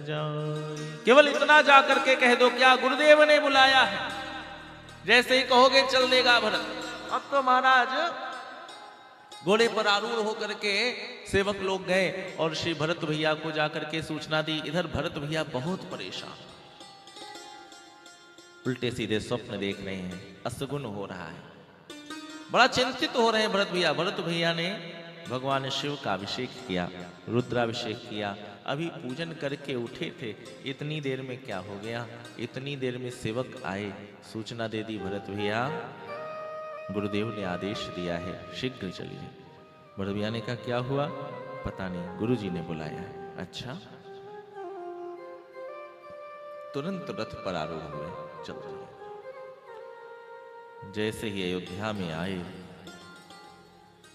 जाए। केवल इतना जा करके कह दो, क्या गुरुदेव ने बुलाया है? जैसे ही कहोगे चल देगा भरत। अब तो महाराज घोड़े पर आरूढ़ होकर के सेवक लोग गए और श्री भरत भैया को जाकर के सूचना दी। इधर भरत भैया बहुत परेशान, उल्टे सीधे स्वप्न देख रहे हैं, असगुन हो रहा है, बड़ा चिंतित हो रहे हैं भरत भैया। भरत भैया ने भगवान शिव का अभिषेक किया, रुद्राभिषेक किया, अभी पूजन करके उठे थे, इतनी देर में क्या हो गया? इतनी देर में सेवक आए, सूचना दे दी, भरत भैया गुरुदेव ने आदेश दिया है, शीघ्र चलिए। भरत भैया ने कहा क्या हुआ? पता नहीं, गुरुजी ने बुलाया है। अच्छा, तुरंत रथ पर आरूढ़ हुए, चल दिए। जैसे ही अयोध्या में आए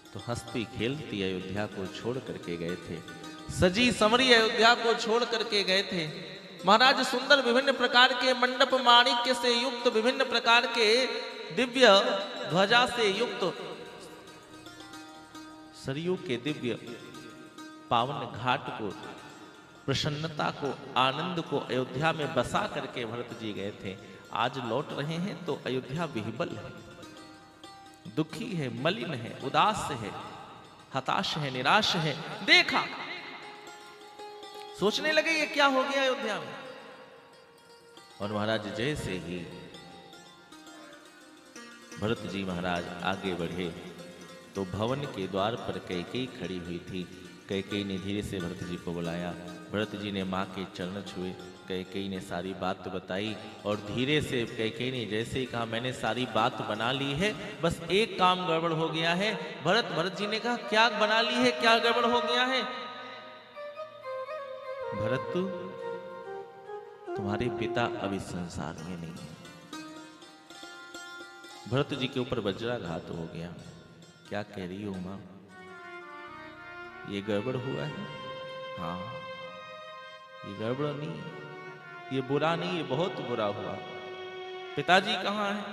तो हंसती खेलती अयोध्या को छोड़ करके गए थे, सजी संवरी अयोध्या को छोड़ करके गए थे। महाराज सुंदर विभिन्न प्रकार के मंडप माणिक्य से युक्त, विभिन्न प्रकार के दिव्य ध्वजा से युक्त, सरयू के दिव्य पावन घाट को, प्रसन्नता को, आनंद को अयोध्या में बसा करके भरत जी गए थे। आज लौट रहे हैं तो अयोध्या विह्वल है, दुखी है, मलिन है, उदास है, हताश है, निराश है। देखा, सोचने लगे ये क्या हो गया अयोध्या में। और महाराज जैसे ही भरत जी महाराज आगे बढ़े तो भवन के द्वार पर कैकेयी खड़ी हुई थी। कैकेयी ने धीरे से भरत जी को बुलाया, भरत जी ने मां के चरण छुए, कैकेयी ने सारी बात बताई और धीरे से कैकेयी ने जैसे ही कहा मैंने सारी बात बना ली है, बस एक काम गड़बड़ हो गया है। भरत जी ने कहा क्या बना ली है, क्या गड़बड़ हो गया है? भरत, तुम्हारे पिता अभी संसार में नहीं है। भरत जी के ऊपर वज्राघात हो गया। क्या कह रही हो मां? ये गड़बड़ हुआ है? हाँ, ये गड़बड़ नहीं, ये बुरा नहीं, ये बहुत बुरा हुआ। पिताजी कहाँ हैं?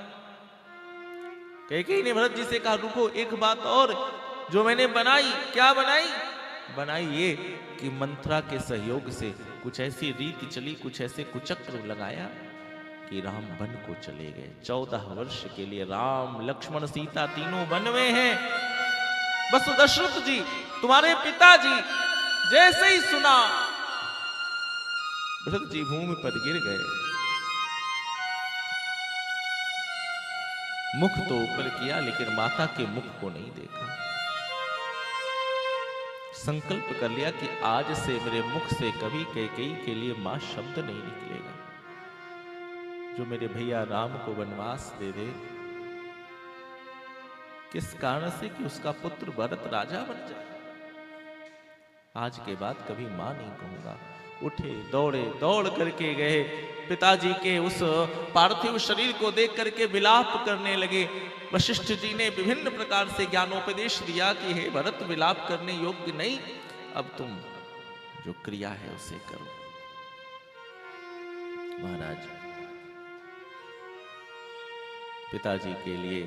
कैकेयी ने भरत जी से कहा रुको, एक बात और जो मैंने बनाई। क्या बनाई? बनाई ये कि मंत्रा के सहयोग से कुछ ऐसी रीति चली, कुछ ऐसे कुचक्र लगाया कि राम वन को चले गए। 14 वर्ष के लिए राम लक्ष्मण सीता तीनों वन में हैं। बस दशरथ जी तुम्हारे पिताजी जैसे ही सुना, भरत जी भूमि पर गिर गए। मुख तो ऊपर किया लेकिन माता के मुख को नहीं देखा। संकल्प कर लिया कि आज से मेरे मुख से कभी कैकेयी के लिए मां शब्द नहीं निकलेगा। जो मेरे भैया राम को वनवास दे दे, किस कारण से? कि उसका पुत्र भरत राजा बन जाए। आज के बाद कभी मां नहीं कहूंगा। उठे, दौड़े, दौड़ करके गए, पिताजी के उस पार्थिव शरीर को देख करके विलाप करने लगे। वशिष्ठ जी ने विभिन्न प्रकार से ज्ञानोपदेश दिया कि हे भरत, विलाप करने योग्य नहीं, अब तुम जो क्रिया है उसे करो। महाराज पिताजी के लिए,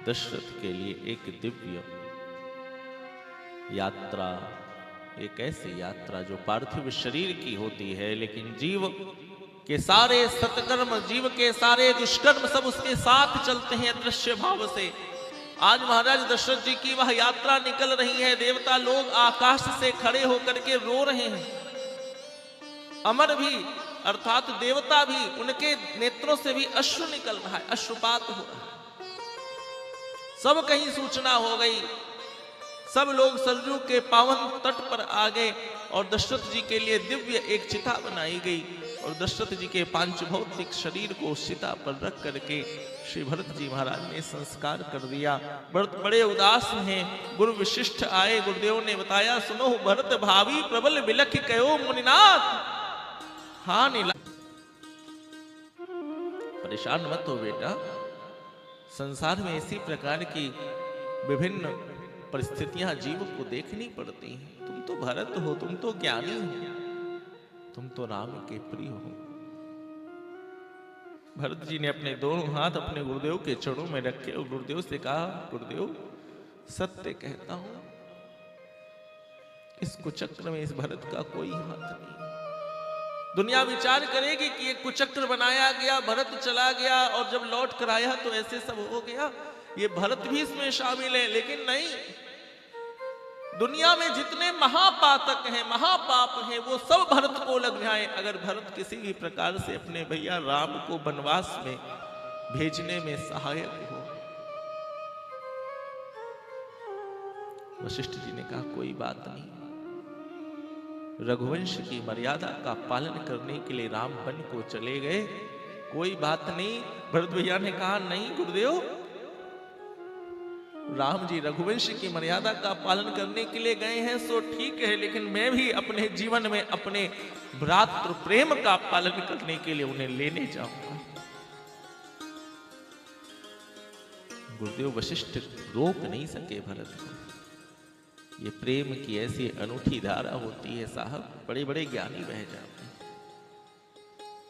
दशरथ के लिए एक दिव्य यात्रा, एक ऐसी यात्रा जो पार्थिव शरीर की होती है, लेकिन जीव के सारे सत्कर्म, जीव के सारे दुष्कर्म सब उसके साथ चलते हैं दृश्य भाव से। आज महाराज दशरथ जी की वह यात्रा निकल रही है। देवता लोग आकाश से खड़े होकर के रो रहे हैं। अमर भी अर्थात देवता भी, उनके नेत्रों से भी अश्रु निकल रहा है, अश्रुपात हो रहा है। सब कहीं सूचना हो गई, सब लोग सरजू के पावन तट पर आ गए और दशरथ जी के लिए दिव्य एक चिता बनाई गई और दशरथ जी के पांचभौतिक शरीर को उस चिता पर रख करके श्री भरत जी महाराज ने संस्कार कर दिया। भरत बड़े उदास हैं। गुरु वशिष्ठ आए, गुरुदेव ने बताया सुनो भरत भावी प्रबल बिलख कहो मुनिनाथ। हाँ नीला, परेशान मत हो बेटा, संसार में इसी प्रकार की विभिन्न परिस्थितियां जीव को देखनी पड़ती हैं। तुम तो भरत हो, तुम तो ज्ञानी हो, तुम तो राम के प्रिय हो। भरत जी ने अपने दोनों हाथ अपने गुरुदेव के चरणों में रखे और गुरुदेव से कहा गुरुदेव सत्य कहता हूं, इस कुचक्र में इस भरत का कोई हाथ नहीं। दुनिया विचार करेगी कि एक कुचक्र बनाया गया, भरत चला गया और जब लौट कर आया तो ऐसे सब हो गया, ये भरत भी इसमें शामिल है। लेकिन नहीं, दुनिया में जितने महापातक हैं, महापाप हैं, वो सब भरत को लग जाएं अगर भरत किसी भी प्रकार से अपने भैया राम को वनवास में भेजने में सहायक हो। वशिष्ठ जी ने कहा कोई बात नहीं, रघुवंश की मर्यादा का पालन करने के लिए राम वन को चले गए, कोई बात नहीं। भरत भैया ने कहा नहीं गुरुदेव, राम जी रघुवंश की मर्यादा का पालन करने के लिए गए हैं सो ठीक है, लेकिन मैं भी अपने जीवन में अपने भ्रातृ प्रेम का पालन करने के लिए उन्हें लेने जाऊंगा। गुरुदेव वशिष्ठ रोक नहीं सके भरत को। ये प्रेम की ऐसी अनूठी धारा होती है साहब, बड़े बड़े ज्ञानी बह जाते हैं।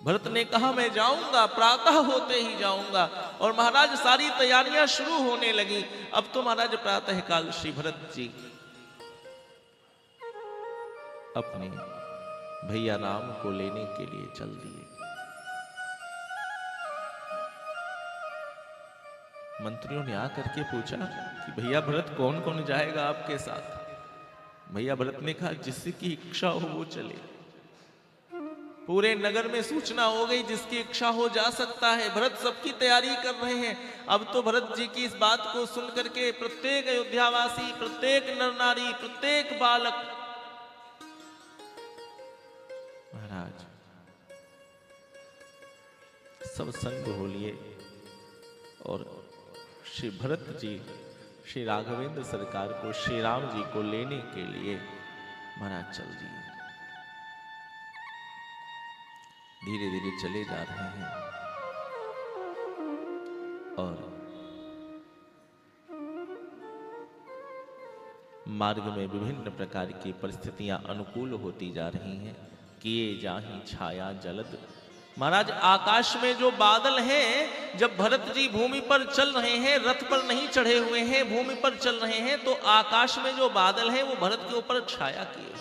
भरत ने कहा मैं जाऊंगा, प्रातः होते ही जाऊंगा। और महाराज सारी तैयारियां शुरू होने लगी। अब तो महाराज प्रातः काल श्री भरत जी अपने भैया राम को लेने के लिए चल दिए। मंत्रियों ने आकर के पूछा कि भैया भरत कौन कौन जाएगा आपके साथ? भैया भरत ने कहा जिसकी इच्छा हो वो चले। पूरे नगर में सूचना हो गई जिसकी इच्छा हो जा सकता है। भरत सबकी तैयारी कर रहे हैं। अब तो भरत जी की इस बात को सुन करके प्रत्येक अयोध्यावासी, प्रत्येक नर नारी, प्रत्येक बालक महाराज सब संग हो लिए और श्री भरत जी श्री राघवेंद्र सरकार को, श्री राम जी को लेने के लिए महाराज चल दिए। धीरे धीरे चले जा रहे हैं और मार्ग में विभिन्न प्रकार की परिस्थितियां अनुकूल होती जा रही हैं। किए जाहि छाया जलद, महाराज आकाश में जो बादल हैं, जब भरत जी भूमि पर चल रहे हैं, रथ पर नहीं चढ़े हुए हैं, भूमि पर चल रहे हैं, तो आकाश में जो बादल हैं वो भरत के ऊपर छाया किए।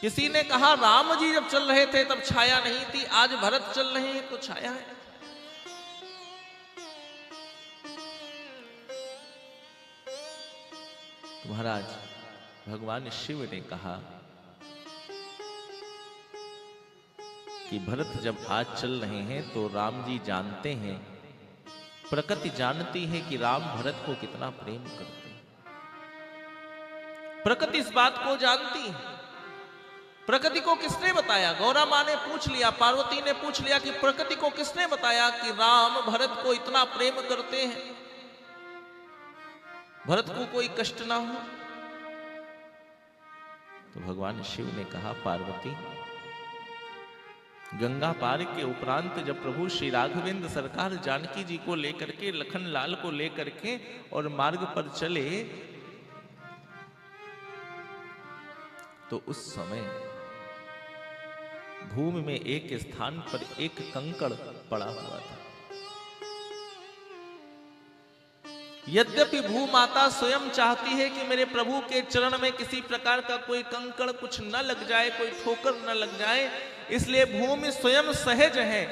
किसी ने कहा राम जी जब चल रहे थे तब छाया नहीं थी, आज भरत चल रहे हैं तो छाया है। तो महाराज भगवान शिव ने कहा कि भरत जब आज चल रहे हैं तो राम जी जानते हैं, प्रकृति जानती है कि राम भरत को कितना प्रेम करते हैं। प्रकृति इस बात को जानती है। प्रकृति को किसने बताया? गौरा मां ने पूछ लिया, पार्वती ने पूछ लिया कि प्रकृति को किसने बताया कि राम भरत को इतना प्रेम करते हैं, भरत को कोई कष्ट ना हो। तो भगवान शिव ने कहा पार्वती, गंगा पार के उपरांत जब प्रभु श्री राघवेंद्र सरकार जानकी जी को लेकर के, लखन लाल को लेकर के और मार्ग पर चले, तो उस समय भूमि में एक स्थान पर एक कंकड़ पड़ा हुआ था। यद्यपि भूमाता स्वयं चाहती है कि मेरे प्रभु के चरण में किसी प्रकार का कोई कंकड़ कुछ न लग जाए, कोई ठोकर न लग जाए, इसलिए भूमि स्वयं सहज है,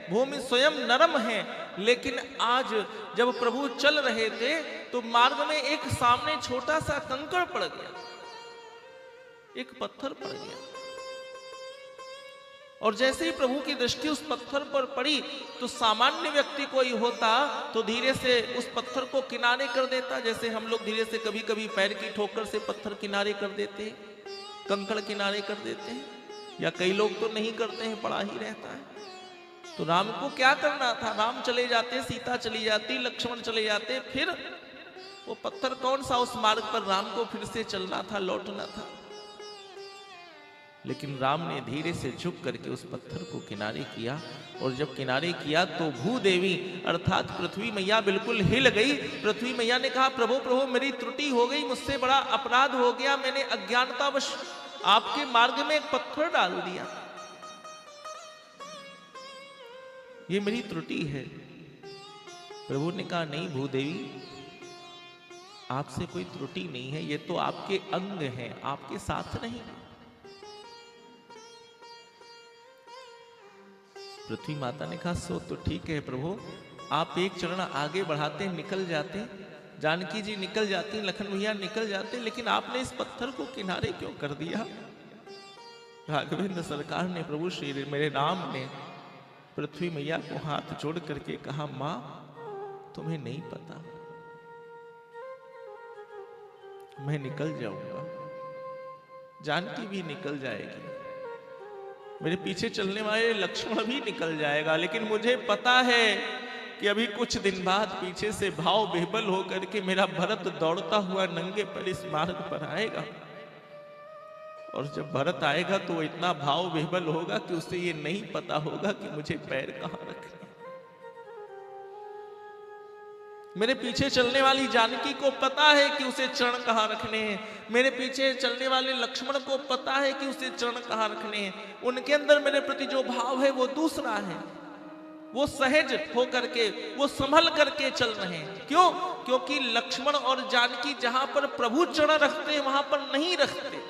भूमि स्वयं नरम है। लेकिन आज जब प्रभु चल रहे थे तो मार्ग में एक सामने छोटा सा कंकड़ पड़ गया, एक पत्थर पड़ गया। और जैसे ही प्रभु की दृष्टि उस पत्थर पर पड़ी तो सामान्य व्यक्ति कोई होता तो धीरे से उस पत्थर को किनारे कर देता, जैसे हम लोग धीरे से कभी कभी पैर की ठोकर से पत्थर किनारे कर देते हैं, कंकड़ किनारे कर देते हैं, या कई लोग तो नहीं करते हैं, पड़ा ही रहता है। तो राम को क्या करना था? राम चले जाते, सीता चली जाती, लक्ष्मण चले जाते, फिर वो पत्थर कौन सा उस मार्ग पर राम को फिर से चलना था, लौटना था। लेकिन राम ने धीरे से झुक करके उस पत्थर को किनारे किया, और जब किनारे किया तो भूदेवी अर्थात पृथ्वी मैया बिल्कुल हिल गई। पृथ्वी मैया ने कहा प्रभु प्रभु मेरी त्रुटि हो गई, मुझसे बड़ा अपराध हो गया, मैंने अज्ञानतावश आपके मार्ग में एक पत्थर डाल दिया, ये मेरी त्रुटि है। प्रभु ने कहा नहीं भूदेवी, आपसे कोई त्रुटि नहीं है, ये तो आपके अंग हैं, आपके साथ नहीं। पृथ्वी माता ने कहा सो तो ठीक है प्रभु, आप एक चरण आगे बढ़ाते निकल जाते, जानकी जी निकल जाती, लखन भैया निकल जाते, लेकिन आपने इस पत्थर को किनारे क्यों कर दिया? राघवेंद्र सरकार ने, प्रभु श्री मेरे राम ने पृथ्वी मैया को हाथ जोड़ करके कहा, मां तुम्हें नहीं पता, मैं निकल जाऊंगा, जानकी भी निकल जाएगी, मेरे पीछे चलने वाले लक्ष्मण भी निकल जाएगा, लेकिन मुझे पता है कि अभी कुछ दिन बाद पीछे से भाव बेबल होकर के मेरा भरत दौड़ता हुआ नंगे पर इस मार्ग पर आएगा, और जब भरत आएगा तो वो इतना भाव बेबल होगा कि उसे ये नहीं पता होगा कि मुझे पैर कहां रखने। मेरे पीछे चलने वाली जानकी को पता है कि उसे चरण कहां रखने हैं, मेरे पीछे चलने वाले लक्ष्मण को पता है कि उसे चरण कहां रखने हैं, उनके अंदर मेरे प्रति जो भाव है वो दूसरा है, वो सहज होकर के, वो संभल करके चल रहे हैं। क्यों? क्योंकि लक्ष्मण और जानकी जहां पर प्रभु चरण रखते हैं वहां पर नहीं रखते,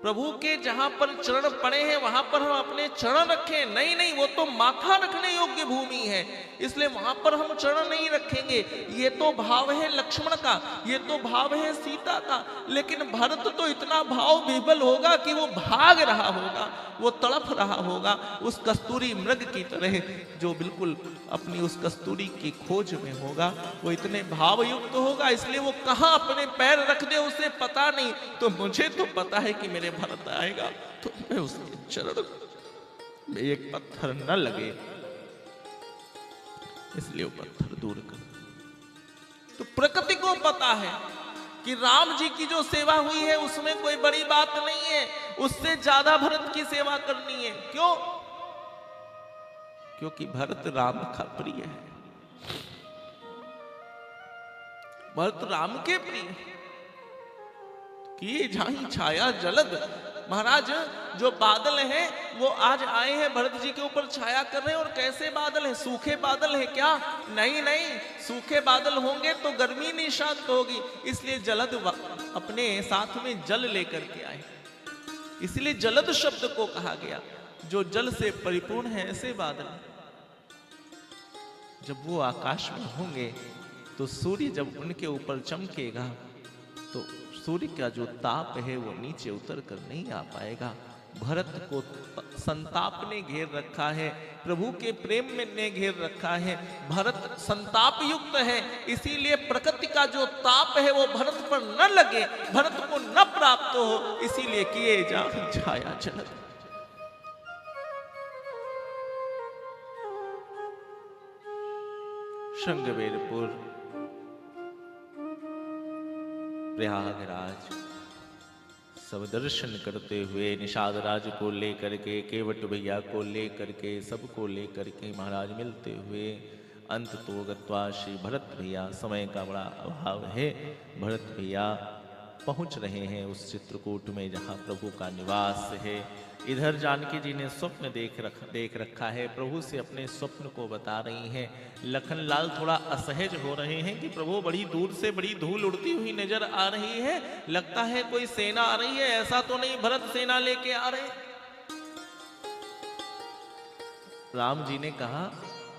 प्रभु के जहां पर चरण पड़े हैं वहां पर हम अपने चरण रखें, नहीं नहीं, वो तो माथा रखने योग्य भूमि है, इसलिए वहां पर हम चरण नहीं रखेंगे। ये तो भाव है लक्ष्मण का, ये तो भाव है सीता का, लेकिन भरत तो इतना भाव विह्वल होगा कि वो भाग रहा होगा, वो तड़प रहा होगा उस कस्तूरी मृग की तरह जो बिल्कुल अपनी उस कस्तूरी की खोज में होगा, वो इतने भावयुक्त होगा, इसलिए वो कहां अपने पैर रख दे उसे पता नहीं। तो मुझे तो पता है कि मेरे भरत आएगा तो मैं उसके चरण में एक पत्थर न लगे, इसलिए वो पत्थर दूर कर। तो प्रकृति को पता है कि राम जी की जो सेवा हुई है उसमें कोई बड़ी बात नहीं है, उससे ज्यादा भरत की सेवा करनी है। क्यों? क्योंकि भरत राम का प्रिय है, भरत राम के प्रिय कि जाहि छाया जलद। महाराज जो बादल हैं वो आज आए हैं भरत जी के ऊपर छाया कर रहे हैं, और कैसे बादल हैं? सूखे बादल हैं क्या? नहीं नहीं, सूखे बादल होंगे तो गर्मी नहीं शांत होगी, इसलिए जलद अपने साथ में जल लेकर के आए, इसलिए जलद शब्द को कहा गया। जो जल से परिपूर्ण है ऐसे बादल जब वो आकाश में होंगे तो सूर्य जब उनके ऊपर चमकेगा तो सूर्य का जो ताप है वो नीचे उतर कर नहीं आ पाएगा। भरत को संताप ने घेर रखा है, प्रभु के प्रेम में ने घेर रखा है, भरत संताप युक्त है, इसीलिए प्रकृति का जो ताप है वो भरत पर न लगे, भरत को न प्राप्त हो, इसीलिए किए जा छाया जलद। श्रृंगवेरपुर प्रयागराज सब दर्शन करते हुए निषाद राज को लेकर के, केवट भैया को लेकर के, सबको लेकर के महाराज मिलते हुए अंत तो गत्वा श्री भरत भैया, समय का बड़ा अभाव है, भरत भैया पहुंच रहे हैं उस चित्रकूट में जहां प्रभु का निवास है। इधर जानकी जी ने स्वप्न देख रखा है, प्रभु से अपने स्वप्न को बता रही हैं। लखनलाल थोड़ा असहज हो रहे हैं कि प्रभु बड़ी दूर से बड़ी धूल उड़ती हुई नजर आ रही है, लगता है कोई सेना आ रही है, ऐसा तो नहीं भरत सेना लेके आ रहे। राम जी ने कहा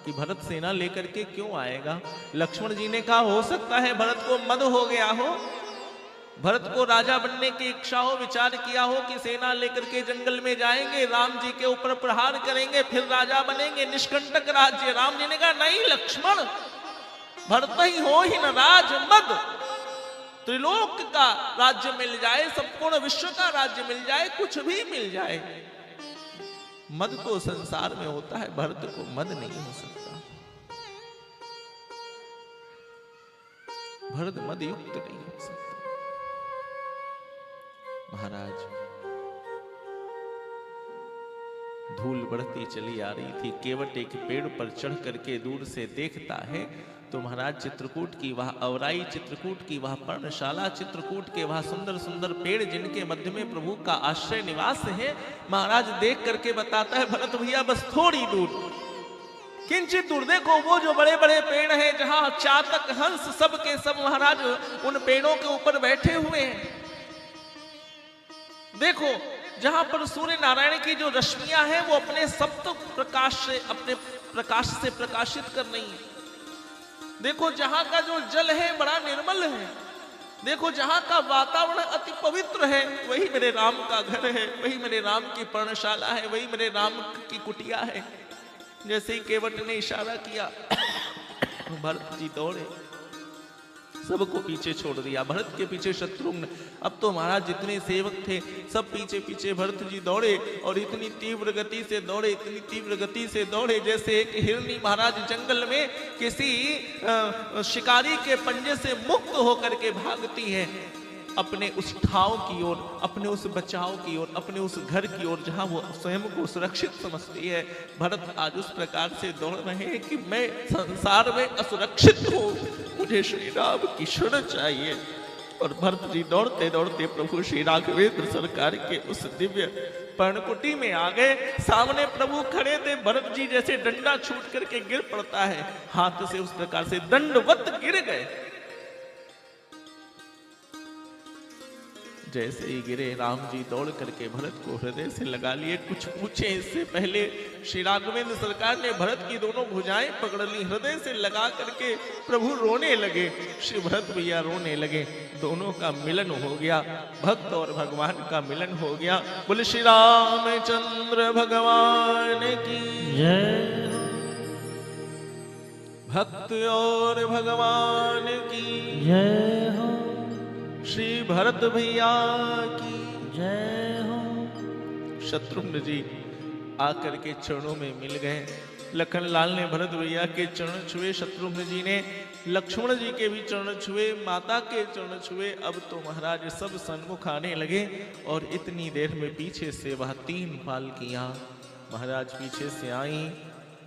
कि भरत सेना लेकर के क्यों आएगा? लक्ष्मण जी ने कहा हो सकता है भरत को मद हो गया हो, भरत को राजा बनने की इच्छा हो, विचार किया हो कि सेना लेकर के जंगल में जाएंगे, राम जी के ऊपर प्रहार करेंगे, फिर राजा बनेंगे, निष्कंटक राज्य। राम जी ने कहा नहीं लक्ष्मण, भरत ही हो ही न राज मद, त्रिलोक का राज्य मिल जाए, संपूर्ण विश्व का राज्य मिल जाए, कुछ भी मिल जाए, मद तो संसार में होता है, भरत को मद नहीं हो सकता, भरत मद युक्त नहीं हो सकता। महाराज धूल बढ़ती चली आ रही थी, केवट एक पेड़ पर चढ़ करके दूर से देखता है तो महाराज चित्रकूट की वह अवराई, चित्रकूट की वह पर्णशाला, चित्रकूट के वह सुंदर सुंदर पेड़ जिनके मध्य में प्रभु का आश्रय निवास है, महाराज देख करके बताता है भरत भैया बस थोड़ी दूर, किंचित दूर देखो वो जो बड़े बड़े पेड़ हैं जहां चातक हंस सब के सब महाराज उन पेड़ों के ऊपर बैठे हुए हैं, देखो जहां पर सूर्य नारायण की जो रश्मियां हैं वो अपने सप्त प्रकाश से, अपने प्रकाश से प्रकाशित कर रही हैं। देखो जहां का जो जल है बड़ा निर्मल है, देखो जहां का वातावरण अति पवित्र है, वही मेरे राम का घर है, वही मेरे राम की पर्णशाला है, वही मेरे राम की कुटिया है। जैसे ही केवट ने इशारा किया भरत जी दौड़े, सबको पीछे छोड़ दिया। भरत के पीछे शत्रुघ्न, अब तो महाराज जितने सेवक थे सब पीछे पीछे भरत जी दौड़े, और इतनी तीव्र गति से दौड़े, इतनी तीव्र गति से दौड़े जैसे एक हिरनी महाराज जंगल में किसी शिकारी के पंजे से मुक्त होकर के भागती है अपने उस ठाव की ओर, अपने उस बचाव की ओर, अपने उस घर की ओर जहां वो स्वयं को सुरक्षित समझती है। भरत आज उस प्रकार से दौड़ रहे हैं कि मैं संसार में असुरक्षित हूं, मुझे श्री राम की शरण चाहिए। और भरत जी दौड़ते दौड़ते प्रभु श्री राघवेंद्र सरकार के उस दिव्य पर्णकुटी में आ गए। सामने प्रभु खड़े थे, भरत जी जैसे डंडा छूट करके गिर पड़ता है हाथ से, उस प्रकार से दंडवत गिर गए। जैसे ही गिरे राम जी दौड़ करके भरत को हृदय से लगा लिए। कुछ पूछे इससे पहले श्री राघवेंद्र सरकार ने भरत की दोनों भुजाएं पकड़ ली, हृदय से लगा करके प्रभु रोने लगे। श्री भरत भैया रोने लगे, दोनों का मिलन हो गया, भक्त और भगवान का मिलन हो गया। बोले श्री रामचंद्र भगवान की जय, भक्त और भगवान की जय हो, श्री भरत भैया की जय हो। शत्रुघ्न जी आकर के चरणों में मिल गए। लखन लाल ने भरत भैया के चरण छुए, शत्रुघ्न जी ने लक्ष्मण जी के भी चरण छुए, माता के चरण छुए। अब तो महाराज सब सन्मुख आने लगे, और इतनी देर में पीछे से वह 3 पालकियां महाराज पीछे से आई,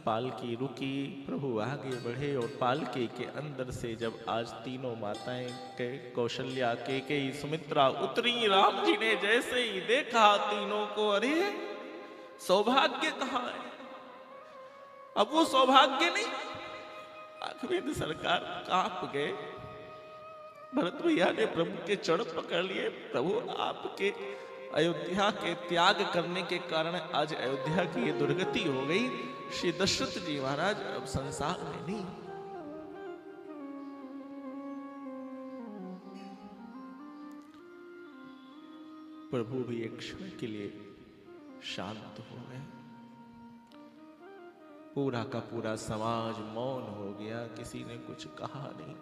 पालकी रुकी, प्रभु आगे बढ़े, और पालकी के अंदर से जब आज तीनों माताएं के कौशल्या, कैकेयी, सुमित्रा उतरी, राम जी ने जैसे ही देखा तीनों को, अरे सौभाग्य कहाँ है? अब वो सौभाग्य नहीं, राघवेंद्र सरकार कांप गए। भरत भैया ने प्रभु के चरण पकड़ लिए। प्रभु आपके अयोध्या के त्याग करने के कारण आज अयोध्या की ये दुर्गति हो गई। श्री दशरथ जी महाराज अब संसार में नहीं। प्रभु भी एक क्षण के लिए शांत हो गए। पूरा का पूरा समाज मौन हो गया, किसी ने कुछ कहा नहीं।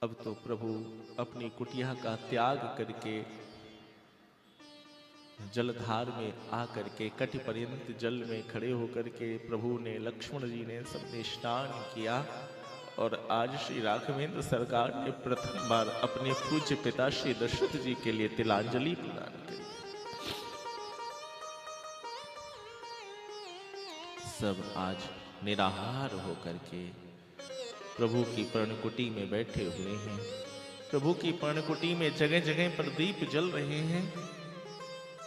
अब तो प्रभु अपनी कुटिया का त्याग करके जलधार में आकर के कटि पर्यंत जल में खड़े होकर के प्रभु ने, लक्ष्मण जी ने, सबने स्नान किया। और आज श्री राघवेंद्र सरकार ने प्रथम बार अपने पूज्य पिता श्री दशरथ जी के लिए तिलांजलि प्रदान की। सब आज निराहार होकर के प्रभु की पर्णकुटी में बैठे हुए हैं। प्रभु की पर्णकुटी में जगह जगह पर दीप जल रहे हैं,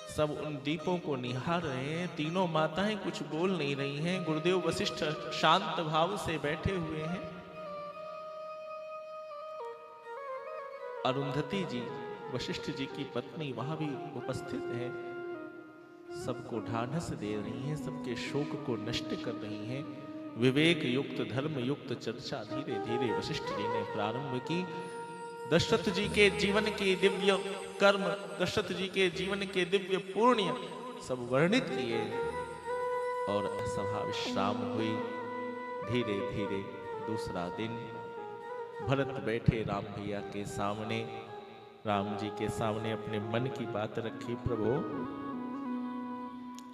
सब उन दीपों को निहार रहे हैं। तीनों माताएं कुछ बोल नहीं रही हैं। गुरुदेव वशिष्ठ शांत भाव से बैठे हुए हैं। अरुंधति जी, वशिष्ठ जी की पत्नी, वहां भी उपस्थित है, सबको ढाढ़स दे रही हैं, सबके शोक को नष्ट कर रही हैं। विवेक युक्त, धर्म युक्त चर्चा धीरे धीरे वशिष्ठ जी ने प्रारंभ की। दशरथ जी के जीवन की दिव्य कर्म, दशरथ जी के जीवन के दिव्य पुण्य सब वर्णित किए, और सभा विश्राम हुई। धीरे धीरे दूसरा दिन भरत बैठे राम भैया के सामने, राम जी के सामने अपने मन की बात रखी। प्रभु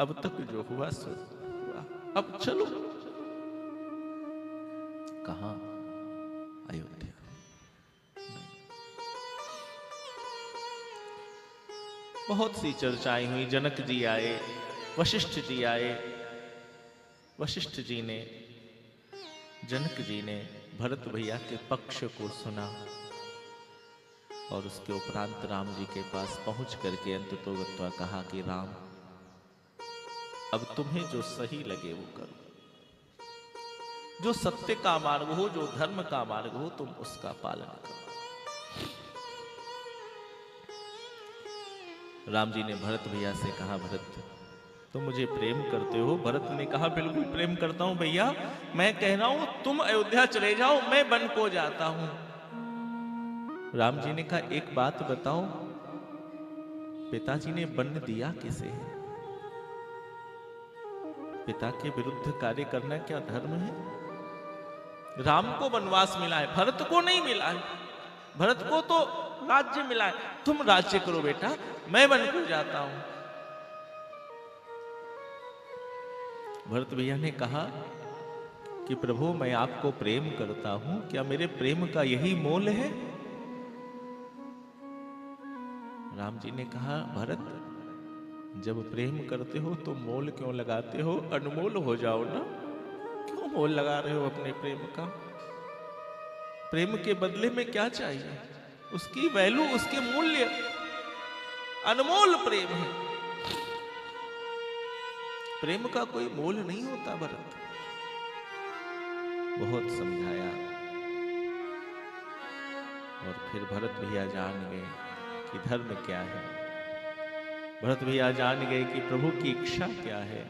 अब तक जो हुआ सो हुआ, अब चलो। कहां? अयोध्या। बहुत सी चर्चाएं हुई। जनक जी आए, वशिष्ठ जी आए। वशिष्ठ जी ने, जनक जी ने भरत भैया के पक्ष को सुना, और उसके उपरांत राम जी के पास पहुंच करके अंततोगत्वा कहा कि राम, अब तुम्हें जो सही लगे वो करो, जो सत्य का मार्ग हो, जो धर्म का मार्ग हो, तुम उसका पालन करो। राम जी ने भरत भैया से कहा, भरत तुम मुझे प्रेम करते हो? भरत ने कहा, बिल्कुल प्रेम करता हूं भैया, मैं कह रहा हूं तुम अयोध्या चले जाओ, मैं वन को जाता हूं। राम जी ने कहा, एक बात बताओ, पिताजी ने वन दिया किसे है? पिता के विरुद्ध कार्य करना क्या धर्म है? राम को वनवास मिला है, भरत को नहीं मिला है। भरत को तो राज्य मिला है। तुम राज्य करो बेटा, मैं वन को जाता हूं। भरत भैया ने कहा कि प्रभु मैं आपको प्रेम करता हूं, क्या मेरे प्रेम का यही मोल है? राम जी ने कहा, भरत जब प्रेम करते हो तो मोल क्यों लगाते हो? अनमोल हो जाओ ना, क्यों मोल लगा रहे हो अपने प्रेम का? प्रेम के बदले में क्या चाहिए? उसकी वैल्यू, उसके मूल्य अनमोल प्रेम है। प्रेम का कोई मोल नहीं होता। भरत बहुत समझाया और फिर भरत भैया जान गए कि धर्म क्या है। भरत भैया जान गए कि प्रभु की इच्छा क्या है।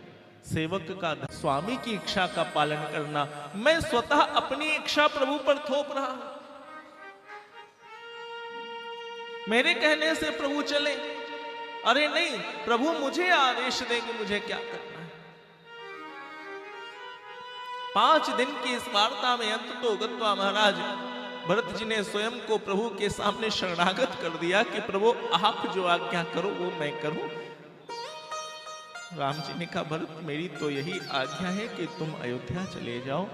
सेवक का, स्वामी की इच्छा का पालन करना। मैं स्वतः अपनी इच्छा प्रभु पर थोप रहा हूं, मेरे कहने से प्रभु चले? अरे नहीं, प्रभु मुझे आदेश देंगे मुझे क्या करना है। 5 दिन की इस वार्ता में अंत तो गत्वा महाराज भरत जी ने स्वयं को प्रभु के सामने शरणागत कर दिया कि प्रभु आप जो आज्ञा करो वो मैं करूं। राम जी ने कहा, भरत मेरी तो यही आज्ञा है कि तुम अयोध्या चले जाओ।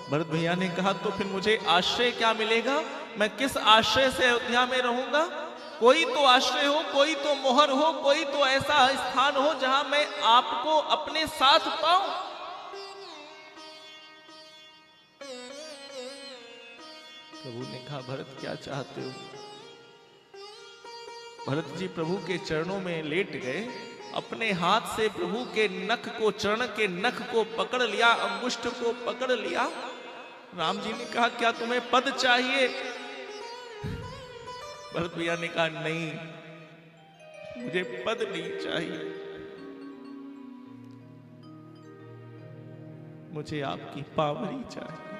भरत भैया ने कहा, तो फिर मुझे आश्रय क्या मिलेगा? मैं किस आश्रय से अयोध्या में रहूंगा? कोई तो आश्रय हो, कोई तो मोहर हो, कोई तो ऐसा स्थान हो जहां मैं आपको अपने साथ पाऊं। प्रभु ने कहा, भरत क्या चाहते हो? भरत जी प्रभु के चरणों में लेट गए, अपने हाथ से प्रभु के नख को, चरण के नख को पकड़ लिया, अंगुष्ठ को पकड़ लिया। राम जी ने कहा, क्या तुम्हें पद चाहिए? भरत भैया ने कहा, नहीं मुझे पद नहीं चाहिए, मुझे आपकी पावरी चाहिए।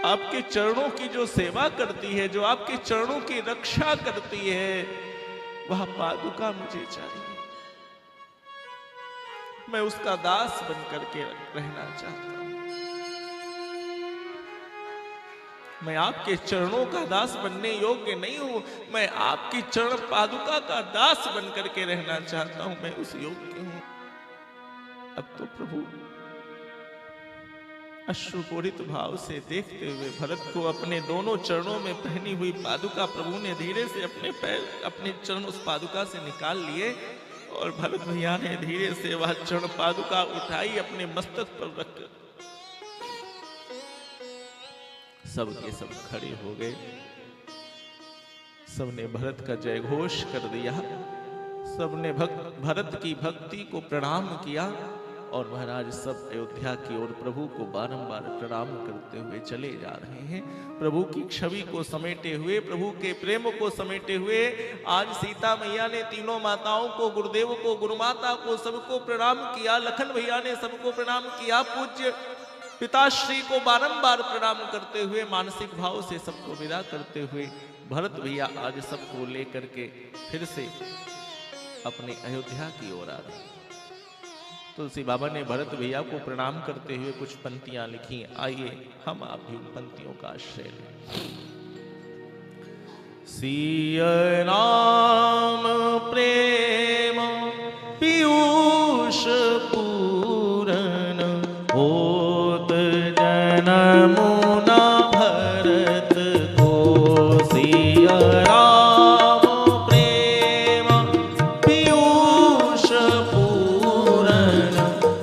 आपके चरणों की जो सेवा करती है, जो आपके चरणों की रक्षा करती है, वह पादुका मुझे चाहिए। मैं उसका दास बनकर के रहना चाहता हूं। मैं आपके चरणों का दास बनने योग्य नहीं हूं, मैं आपकी चरण पादुका का दास बनकर के रहना चाहता हूं, मैं उस योग्य हूं। अब तो प्रभु अश्रुपूरित भाव से देखते हुए भरत को अपने दोनों चरणों में पहनी हुई पादुका प्रभु ने धीरे से अपने पैर, अपने चरण उस पादुका से निकाल लिए और भरत भैया ने धीरे से वह चरण पादुका उठाई, अपने मस्तक पर रखकर सब के सब खड़े हो गए। सबने भरत का जय घोष कर दिया, सबने भरत की भक्ति को प्रणाम किया और महाराज सब अयोध्या की ओर प्रभु को बारंबार प्रणाम करते हुए चले जा रहे हैं। प्रभु की छवि को समेटे हुए, प्रभु के प्रेम को समेटे हुए आज सीता मैया ने तीनों माताओं को, गुरुदेव को, गुरुमाता को, सबको प्रणाम किया। लखन भैया ने सबको प्रणाम किया। पूज्य पिताश्री को बारंबार प्रणाम करते हुए, मानसिक भाव से सबको विदा करते हुए भरत भैया आज सबको लेकर के फिर से अपने अयोध्या की ओर आ रहे। तुलसी बाबा ने भरत भैया को प्रणाम करते हुए कुछ पंक्तियां लिखी। आइए हम आप भी उन पंक्तियों का आश्रय लें। सिया राम प्रेम पीयूष पूरन होत जनमुना भरत को। सिया राम प्रेम पीयूष पूरन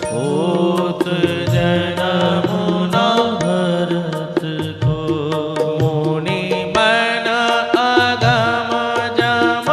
होत जनमुना भरत को। मुनि मन अगम जम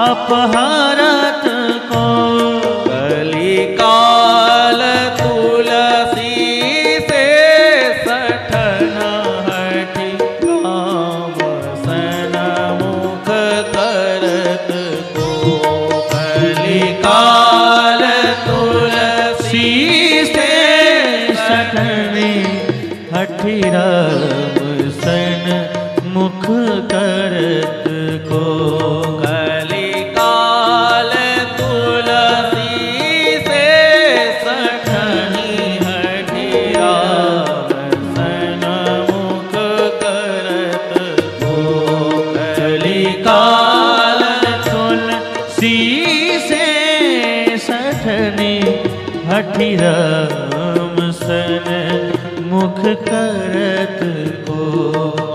पाप हरत को कलिकाल तुलसी से सठना हठी राम सन्मुख करत को कलिकाल तुलसी से सठने हठी राम सन मुख करत को कलिकाल तुलसी से सठनी हठी राम सन्मुख करत को कलिकाल तुलसी से सठने हठी राम सन मुख करत को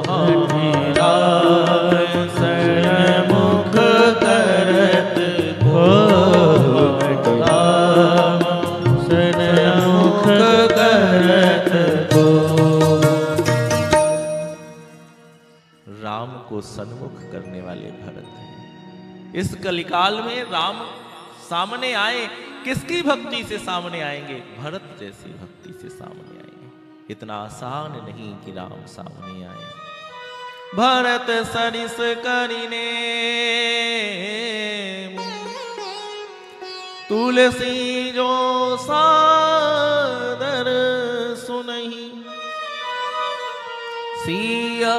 हठी राम सन मुख करत को हठी राम सन मुख करत को। राम को सन्मुख करने वाले भरत हैं। इस कलिकाल में राम सामने आए, किसकी भक्ति से सामने आएंगे? भरत जैसी भक्ति से सामने आएंगे। इतना आसान नहीं कि राम सामने आए। भरत सरिस करिने तुलसी जो सादर सुनहि सिया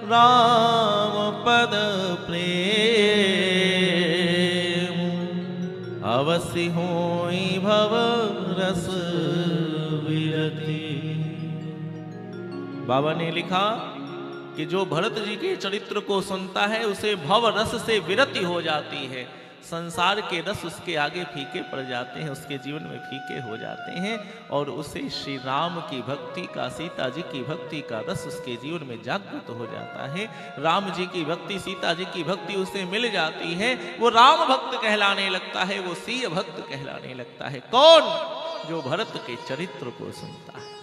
राम पद प्रेम अवश्य होई भव रस विरति। बाबा ने लिखा कि जो भरत जी के चरित्र को सुनता है उसे भव रस से विरति हो जाती है। संसार के रस उसके आगे फीके पड़ जाते हैं, उसके जीवन में फीके हो जाते हैं और उसे श्री राम की भक्ति का, सीता जी की भक्ति का रस उसके जीवन में जागृत हो जाता है। राम जी की भक्ति, सीता जी की भक्ति उसे मिल जाती है। वो राम भक्त कहलाने लगता है, वो सीय भक्त कहलाने लगता है। कौन? जो भरत के चरित्र को सुनता है।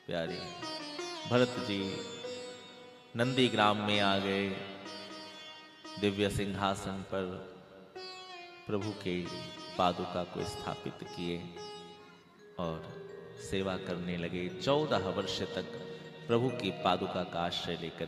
प्यारे भरत जी नंदीग्राम में आ गए, दिव्य सिंहासन पर प्रभु के पादुका को स्थापित किए और सेवा करने लगे। 14 वर्ष तक प्रभु की पादुका का आश्रय लेकर